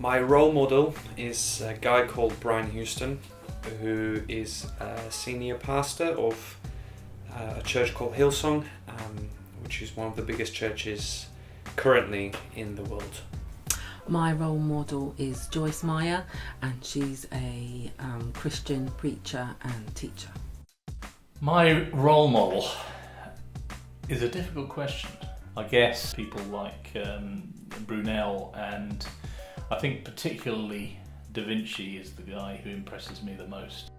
My role model is a guy called Brian Houston, who is a senior pastor of a church called Hillsong, which is one of the biggest churches currently in the world. My role model is Joyce Meyer, and she's a Christian preacher and teacher. My role model is a difficult question. I guess people like Brunel, and I think particularly Da Vinci is the guy who impresses me the most.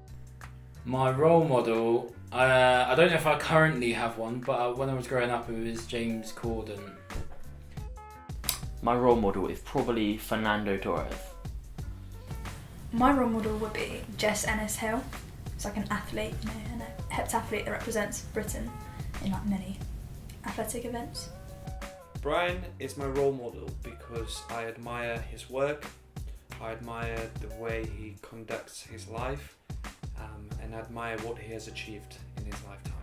My role model, I don't know if I currently have one, but when I was growing up it was James Corden. My role model is probably Fernando Torres. My role model would be Jess Ennis-Hill. It's like an athlete, and a heptathlete that represents Britain in like many athletic events. Brian is my role model because I admire his work, I admire the way he conducts his life, and admire what he has achieved in his lifetime.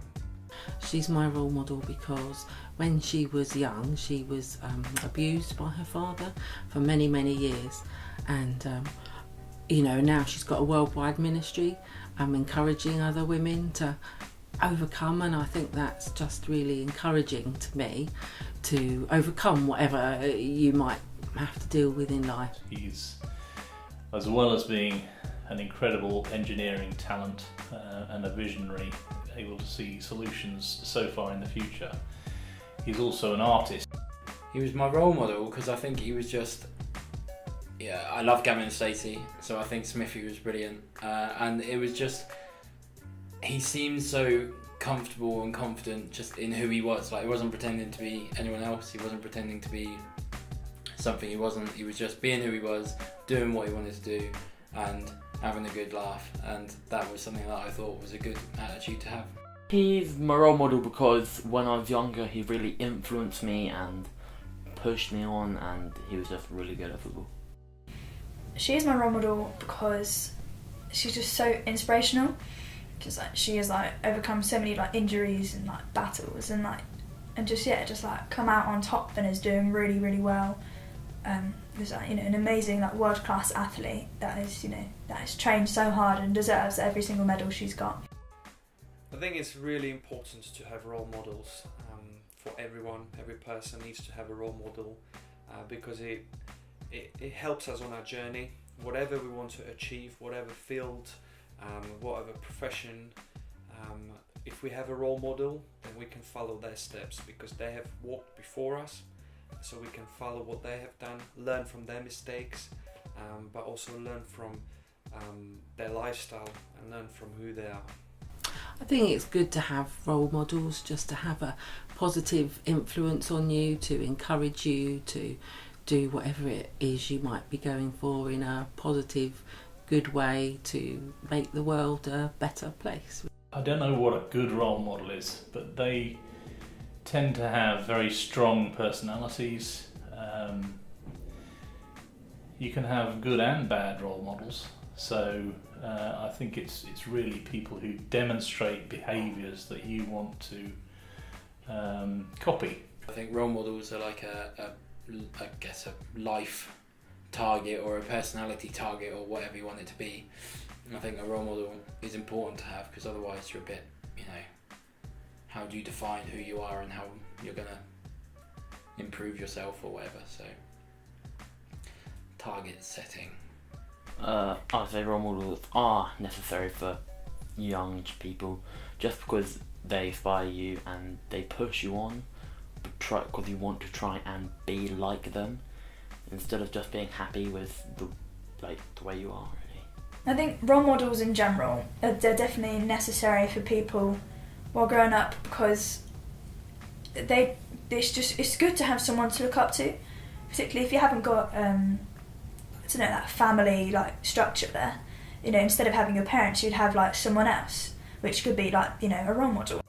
She's my role model because when she was young, she was abused by her father for many, many years. And, now she's got a worldwide ministry, encouraging other women to overcome. And I think that's just really encouraging to me to overcome whatever you might have to deal with in life. He's, as well as being an incredible engineering talent and a visionary, able to see solutions so far in the future, he's also an artist. He was my role model because I think he was just, I love Gavin and Stacey, so I think Smithy was brilliant. And it was just, he seemed so comfortable and confident just in who he was. Like, he wasn't pretending to be anyone else, he wasn't pretending to be something he wasn't. He was just being who he was, doing what he wanted to do, and having a good laugh, and that was something that I thought was a good attitude to have. He's my role model because when I was younger he really influenced me and pushed me on, and he was just really good at football. She is my role model because she's just so inspirational. Just like she has overcome so many injuries and battles and just come out on top and is doing really, really well. Is an amazing world class athlete that is trained so hard and deserves every single medal she's got. I think it's really important to have role models for everyone. Every person needs to have a role model because it helps us on our journey, whatever we want to achieve, whatever field, whatever profession. If we have a role model, then we can follow their steps because they have walked before us. So we can follow what they have done, learn from their mistakes, but also learn from their lifestyle and learn from who they are. I think it's good to have role models, just to have a positive influence on you, to encourage you to do whatever it is you might be going for in a positive, good way to make the world a better place. I don't know what a good role model is, but they tend to have very strong personalities. You can have good and bad role models, so I think it's really people who demonstrate behaviours that you want to copy. I think role models are like a life target or a personality target or whatever you want it to be. And I think a role model is important to have because otherwise you're a bit, how do you define who you are and how you're going to improve yourself or whatever. So target setting. I'd say role models are necessary for young people just because they inspire you and they push you on because you want to try and be like them instead of just being happy with the way you are, really. I think role models in general, they're definitely necessary for people while growing up because it's good to have someone to look up to, particularly if you haven't got that family structure there. Instead of having your parents, you'd have someone else, which could be a role model.